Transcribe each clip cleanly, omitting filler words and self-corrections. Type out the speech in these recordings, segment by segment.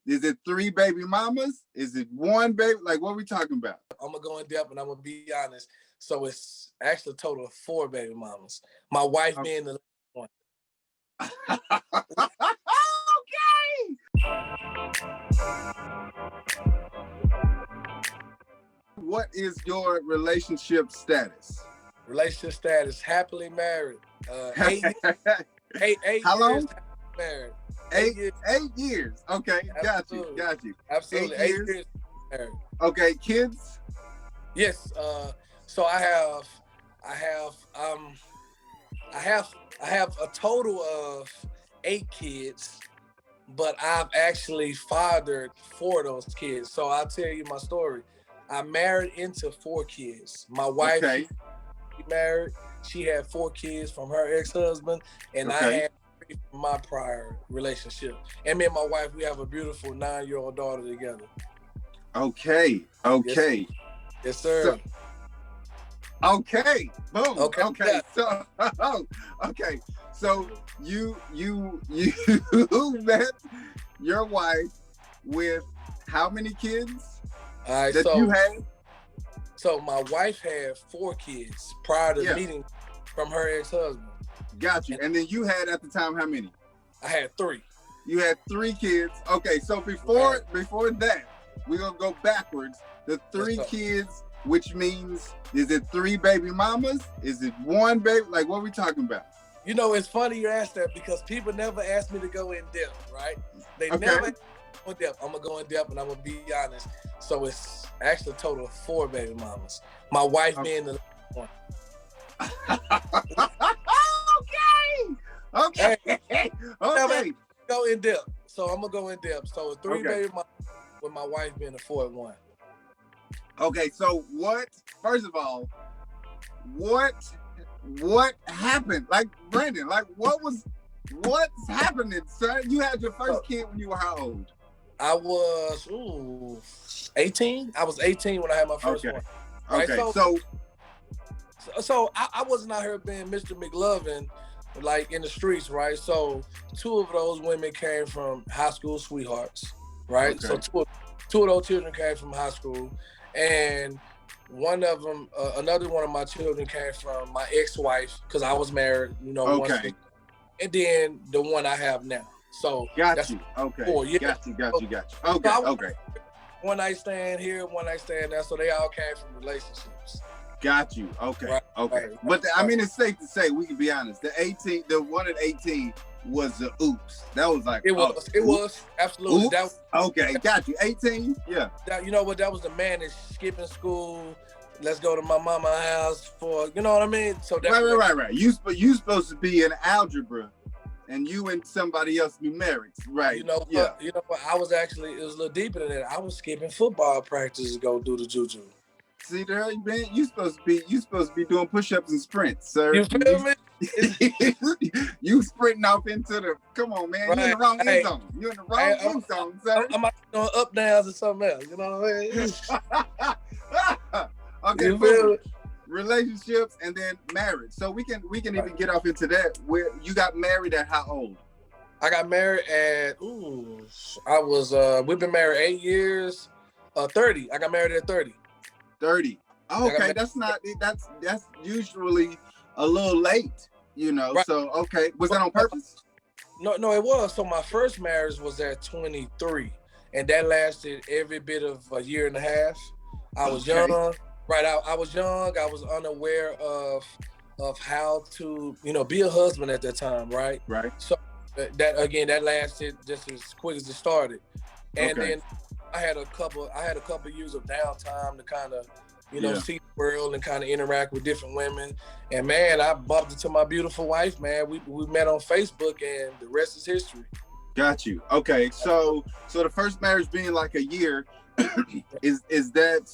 Is it three baby mamas? Is it one baby? Like, what are we talking about? I'm gonna go in depth and I'm gonna be honest. So it's actually a total of four baby mamas. My wife being the one. Okay. What is your relationship status? Relationship status: happily married. 8 years. How long? Married. 8 years. 8 years. Okay, Absolutely. got you. Absolutely. 8 years married. Okay, kids? Yes. So I have a total of 8 kids, but I've actually fathered 4 of those kids. So I'll tell you my story. I married into 4 kids. My wife, okay. She married. She had 4 kids from her ex-husband, and I had 3 from my prior relationship. And me and my wife, we have a beautiful 9-year-old daughter together. Okay. Yes, sir. Okay. Boom. Okay. Yeah. So okay. So you met your wife with how many kids you had? So my wife had 4 kids prior to meeting from her ex-husband. Got you. And then you had at the time how many? I had 3. You had 3 kids. Okay, so before that, we're gonna go backwards. The 3 kids, which means, is it 3 baby mamas? Is it 1 baby? Like, what are we talking about? You know, it's funny you ask that because people never ask me to go in depth, right? They never go in depth. I'm gonna go in depth and I'm gonna be honest. So it's actually a total of 4 baby mamas. My wife being the one. Okay. Go in depth. So I'm gonna go in depth. So it's 3 baby mamas with my wife being the 4th one. Okay, so first of all, what happened? Like, Brandon, like what's happening, son? You had your first kid when you were how old? I was 18. I was 18 when I had my first one. Right? Okay, so I wasn't out here being Mr. McLovin, like in the streets, right? So 2 of those women came from high school sweethearts, right? Okay. So two of those children came from high school, and one of them, another one of my children came from my ex-wife because I was married, you know. Okay. And then the one I have now. So got you. Okay. 4. Yeah. Got you. Okay. Okay. One night stand here, one night stand there. So they all came from relationships. Got you. Okay. Right, okay. Right, but I mean, it's safe to say, we can be honest. The one at 18 was the oops. That was like it was absolutely. Oops. Okay. Got you. 18. Yeah. You know what? That was the man that's skipping school. Let's go to my mama's house for, you know what I mean? So that's right. You supposed to be in algebra, and you and somebody else be married, right? You know what? You know what? I was actually, it was a little deeper than that. I was skipping football practice to go do the juju. See there, man. You supposed to be doing push-ups and sprints, sir. You feel me? You sprinting off into the. Come on, man. Right. You're in the wrong end zone. You're in the wrong end zone, sir. I'm doing up downs or something else. You know what I mean? Okay, relationships and then marriage. So we can even get off into that. Where you got married at how old? I got married at we've been married 8 years. 30. I got married at 30. 30. Okay, that's usually a little late, you know. Right. So okay, was that on purpose? No, it was. So my first marriage was at 23, and that lasted every bit of a year and a half. I was young. Right, I was young. I was unaware of how to, you know, be a husband at that time. Right. Right. So that lasted just as quick as it started, and then I had a couple years of downtime to kind of, you know, see the world and kind of interact with different women. And man, I bumped into my beautiful wife. Man, we met on Facebook, and the rest is history. Got you. Okay, so the first marriage being like a year, is that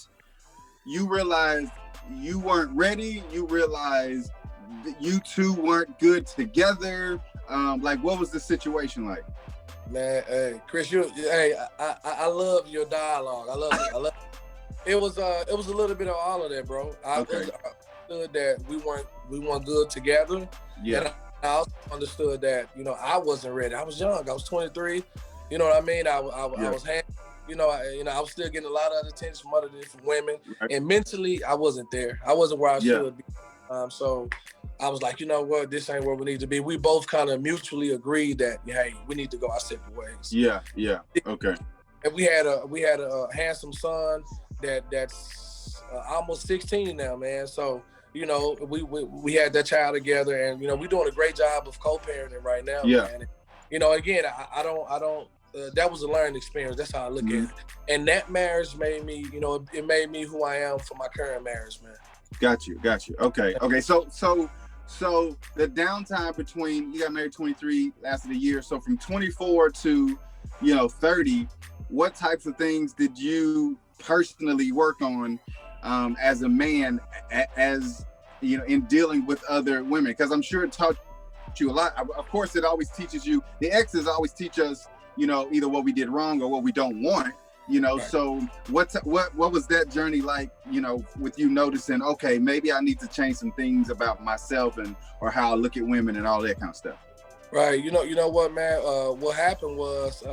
you realized you weren't ready? You realized that you two weren't good together? Like, what was the situation like? Man, hey, Chris, I love your dialogue. I love it. It was a little bit of all of that, bro. I understood that we weren't good together. Yeah. And I also understood that, you know, I wasn't ready. I was young. I was 23. You know what I mean? I was I was still getting a lot of attention from other different women, Right. and mentally I wasn't there. I wasn't where I Yeah. should be. So I was like, you know what, this ain't where we need to be. We both kind of mutually agreed that, hey, we need to go our separate ways. Yeah. Okay. And we had a handsome son that's almost 16 now, man. So we had that child together, and we're doing a great job of co-parenting right now, man. And, again, I don't. That was a learning experience. That's how I look at it. And that marriage made me, it made me who I am for my current marriage, man. Got you. Okay. So the downtime between, you got married 23, lasted a year. So from 24 to, 30, what types of things did you personally work on as a man, as in dealing with other women? Because I'm sure it taught you a lot. Of course, it always teaches you. The exes always teach us, either what we did wrong or what we don't want. Right. So what was that journey like, with you noticing, okay, maybe I need to change some things about myself or how I look at women and all that kind of stuff? Right. You know what, man? What happened was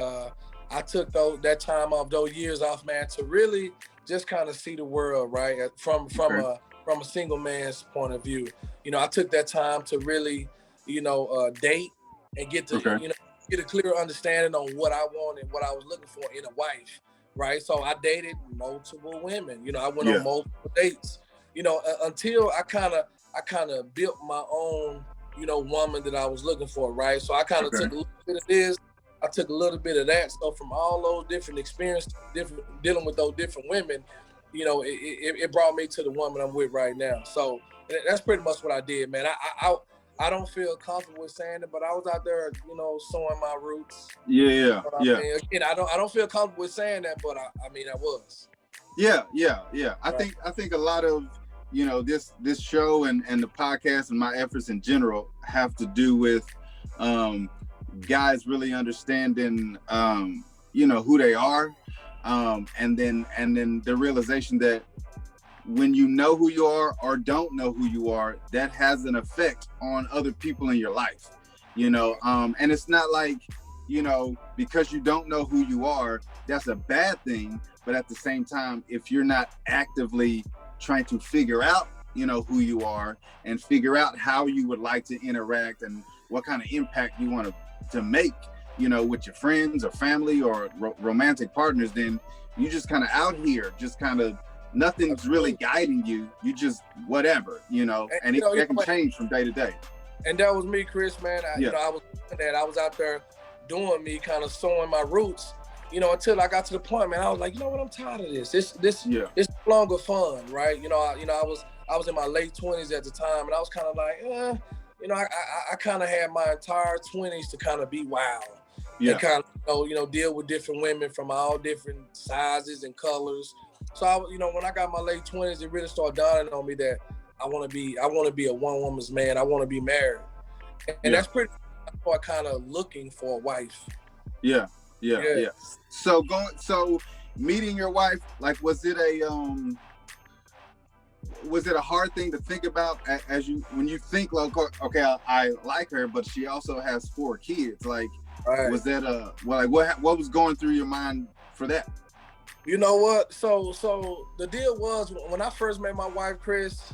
I took that time off, those years off, man, to really just kind of see the world, right? From a single man's point of view. I took that time to really, date and get to, get a clear understanding on what I wanted, what I was looking for in a wife. Right. So I dated multiple women, I went on multiple dates, until I kind of built my own, woman that I was looking for. Right. So I kind of took a little bit of this. I took a little bit of that. So from all those different experiences, dealing with those different women, it brought me to the woman I'm with right now. So that's pretty much what I did, man. I don't feel comfortable with saying it, but I was out there, sowing my roots. Yeah. Again, I don't feel comfortable with saying that, but I was. Yeah. Right. I think a lot of, this show and the podcast and my efforts in general have to do with guys really understanding, who they are, and then the realization that when you know who you are or don't know who you are, that has an effect on other people in your life, and it's not like, because you don't know who you are, that's a bad thing. But at the same time, if you're not actively trying to figure out, who you are and figure out how you would like to interact and what kind of impact you want to make, with your friends or family or romantic partners, then you just kind of out here, just kind of, nothing's really guiding you. You just whatever, and it can change from day to day. And that was me, Chris, man. I was out there doing me, kind of sowing my roots, until I got to the point, man. I was like, you know what? I'm tired of this. This it's no longer fun, right? I was in my late 20s at the time, and I was kind of like, I kind of had my entire 20s to kind of be wild. And kind of, deal with different women from all different sizes and colors. So when I got my late 20s, it really started dawning on me that I want to be a one woman's man. I want to be married, and that's pretty. I kind of looking for a wife. Yeah. So meeting your wife, like, was it a hard thing to think about when you think, like, okay, I like her, but she also has 4 kids. Like, was that what was going through your mind for that? You know what? So the deal was, when I first met my wife, Chris,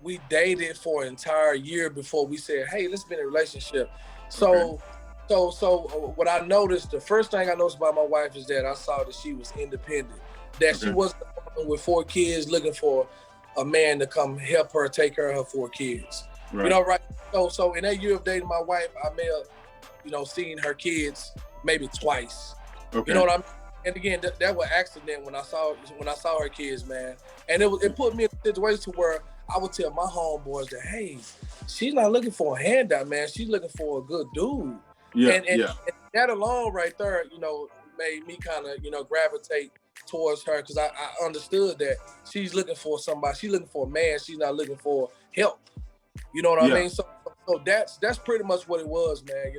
we dated for an entire year before we said, hey, let's be in a relationship. So what I noticed, the first thing I noticed about my wife is that I saw that she was independent, that she wasn't with 4 kids looking for a man to come help her take care of her 4 kids. Right. Right? So in that year of dating my wife, I may have, seen her kids maybe twice. Okay. You know what I mean? And again, that was an accident when I saw her kids, man. And it put me in a situation where I would tell my homeboys that, hey, she's not looking for a handout, man. She's looking for a good dude. And that alone right there, made me kind of, gravitate towards her, because I understood that she's looking for somebody. She's looking for a man. She's not looking for help. You know what I mean? So that's pretty much what it was, man.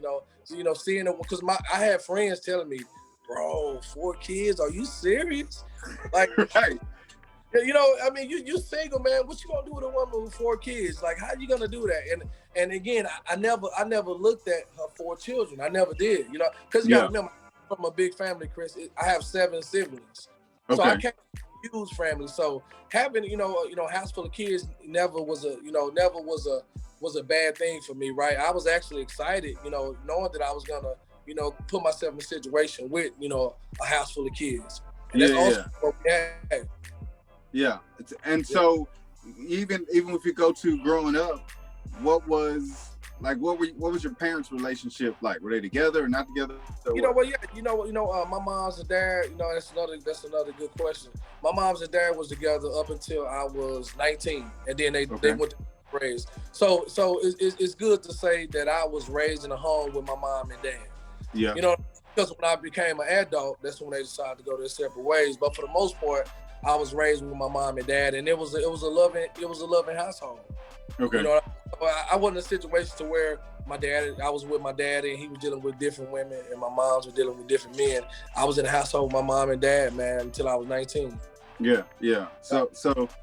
Seeing it, because I had friends telling me, bro, 4 kids? Are you serious? Like, right. I mean, you single, man. What you gonna do with a woman with 4 kids? Like, how you gonna do that? And again, I never looked at her 4 children. I never did. Because you gotta remember, from a big family, Chris. I have 7 siblings, so Okay. I came from a huge family. So having house full of kids never was a bad thing for me, right? I was actually excited, knowing that I was gonna put myself in a situation with a house full of kids, and that's also what we had. Yeah, and so even if you go to growing up, what was your parents' relationship like? Were they together or not together? My mom's and dad. That's another good question. My mom's and dad was together up until I was 19, and then they went to raised. So it's good to say that I was raised in a home with my mom and dad. Yeah. Because when I became an adult, that's when they decided to go their separate ways. But for the most part, I was raised with my mom and dad, and it was a loving household. Okay. I wasn't in a situation to where I was with my dad and he was dealing with different women, and my moms were dealing with different men. I was in a household with my mom and dad, man, until I was 19. Yeah. So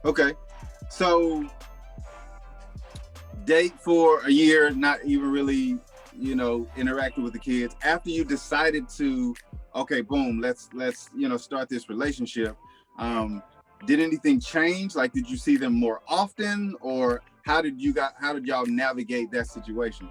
okay. So date for a year, not even really, interacting with the kids. After you decided to, okay, boom, let's start this relationship. Did anything change? Like, did you see them more often, or how did y'all navigate that situation?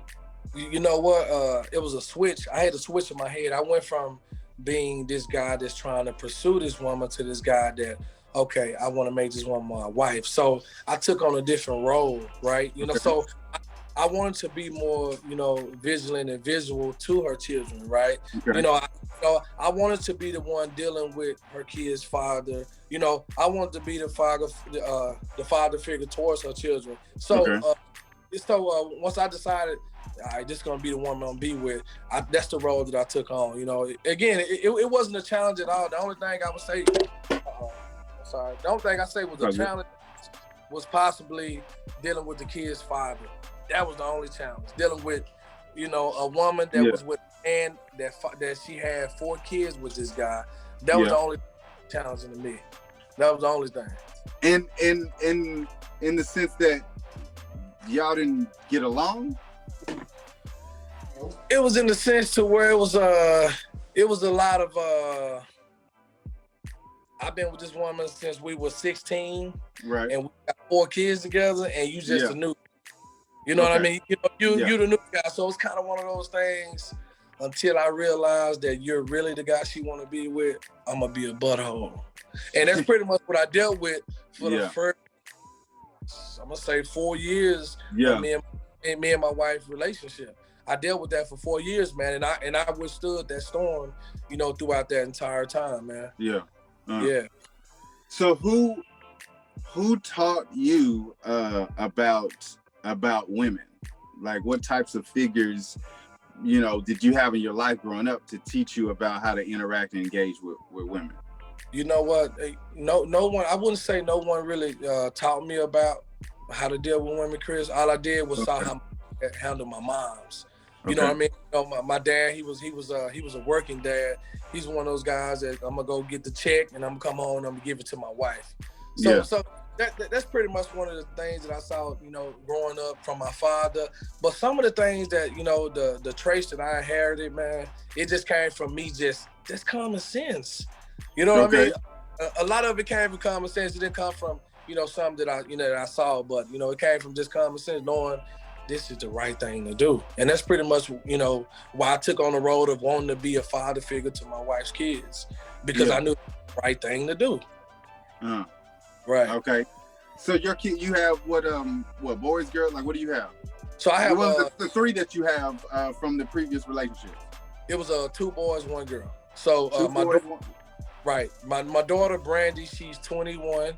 You know what? It was a switch. I had a switch in my head. I went from being this guy that's trying to pursue this woman to this guy that, okay, I want to make this woman my wife. So I took on a different role, right? So I wanted to be more, vigilant and visual to her children, right? Okay. I wanted to be the one dealing with her kid's father. I wanted to be the father figure towards her children. So, once I decided, all right, this is gonna be the woman I'm gonna be with, that's the role that I took on. Again, it wasn't a challenge at all. The only thing I would say, the only thing I say was a challenge was possibly dealing with the kid's father. That was the only challenge. Dealing with, a woman that was with a man that she had 4 kids with this guy. That was the only challenge to me. That was the only thing. And in the sense that y'all didn't get along? It was in the sense to where it was a lot of I've been with this woman since we were 16. Right. And we got 4 kids together, and you just a new. You know what I mean? You the new guy. So it's kind of one of those things until I realized that you're really the guy she want to be with, I'm going to be a butthole. And that's pretty much what I dealt with for the first, I'm going to say 4 years of me and my wife's relationship. I dealt with that for 4 years, man. And I withstood that storm, throughout that entire time, man. Yeah. Yeah. So who taught you about women? Like, what types of figures, did you have in your life growing up to teach you about how to interact and engage with women? You know what? No one, I wouldn't say no one really taught me about how to deal with women, Chris. All I did was saw how I handle my moms. You know what I mean? My dad, he was a working dad. He's one of those guys that I'm gonna go get the check and I'm gonna come home and I'm gonna give it to my wife. So that's pretty much one of the things that I saw, growing up from my father. But some of the things that, the traits that I inherited, man, it just came from me, just common sense. You know what I mean? A lot of it came from common sense. It didn't come from, something that I saw, but, it came from just common sense, knowing this is the right thing to do. And that's pretty much, why I took on the road of wanting to be a father figure to my wife's kids, because I knew it was the right thing to do. Right. Okay. So your kid, you have what boys, girls? Like, what do you have? So I have the 3 that you have from the previous relationship. It was 2 boys, 1 girl. So my daughter Brandy, she's 21.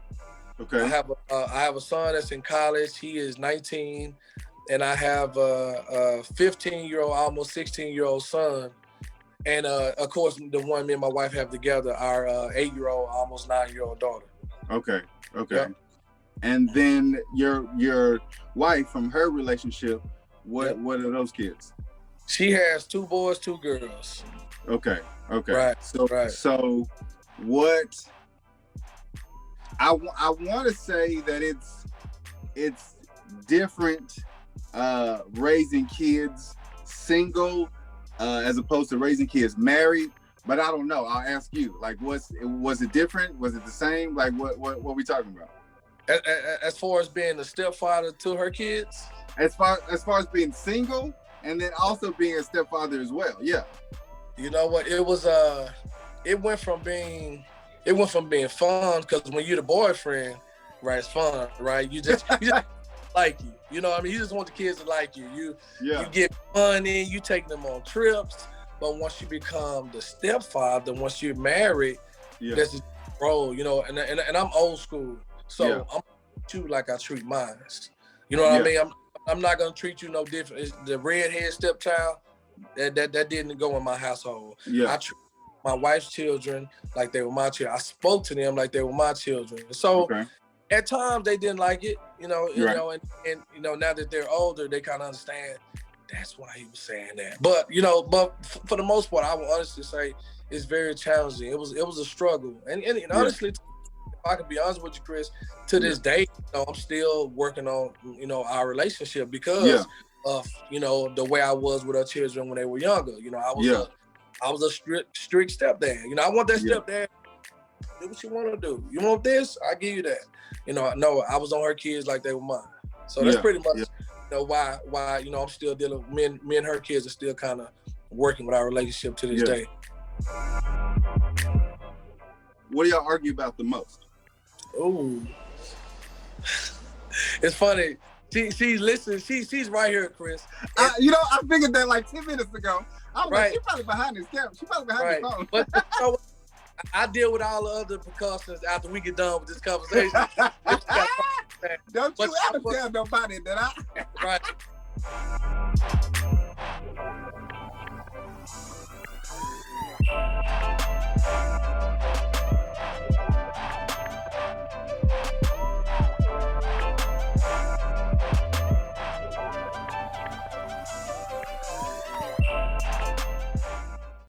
Okay. I have a son that's in college. He is 19, and I have a 15-year-old, almost 16-year-old son. And of course, the one me and my wife have together, our 8-year-old, almost 9-year-old daughter. Okay. Yep. And then your wife, from her relationship, what are those kids? She has 2 boys, 2 girls. Okay. Right. So what I want to say that it's different raising kids single as opposed to raising kids married. But I don't know. I'll ask you. Like, was it different? Was it the same? Like, what we talking about? As far as being the stepfather to her kids? As far as being single and then also being a stepfather as well. Yeah. You know what? It was it went from being fun, because when you're the boyfriend, right, it's fun, right? You just like you. You know what I mean? You just want the kids to like you. You get money, you take them on trips. But once you become the stepfather, once you're married, that's the role, you know, and I'm old school. So I'm treat you like I treat mine. You know what I mean? I'm not gonna treat you no different. It's the redhead stepchild, that didn't go in my household. Yeah. I treat my wife's children like they were my children. I spoke to them like they were my children. So at times they didn't like it, you know, and you know, now that they're older, they kind of understand that's why he was saying that. But you know, for the most part, I will honestly say it's very challenging. It was a struggle, and honestly, if I can be honest with you, Chris, to this day, you know, I'm still working on, you know, our relationship because of, you know, the way I was with our children when they were younger. You know, I was a strict stepdad. You know, I want that stepdad. Do what you want to do. You want this? I give you that. You know, no, I was on her kids like they were mine. So that's pretty much, you know, why, you know, I'm still dealing. Me and her kids are still kind of working with our relationship to this day. What do y'all argue about the most? Oh, it's funny. She's listening. She's right here, Chris. You know, I figured that like 10 minutes ago. I was like, she's probably behind this camera. She's probably behind the phone. But you know, I deal with all the other precautions after we get done with this conversation. Don't you ever tell nobody that I...